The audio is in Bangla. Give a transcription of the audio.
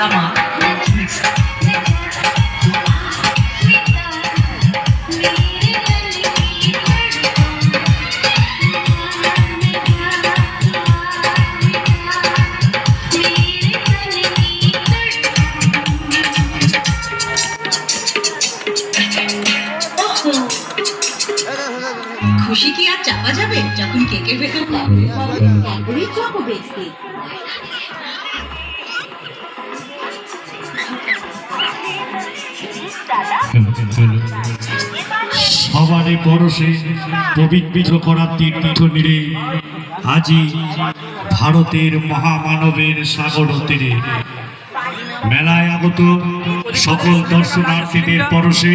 তামা। খুশি কি আর চাপা যাবে যখন কেকের ভেতর সবারে পরশে পবিত্র করা তীর্থ নিরে আজি ভারতের মহামানবের সাগর তীরে মেলায় আগত সকল দর্শনার্থীদের পরশে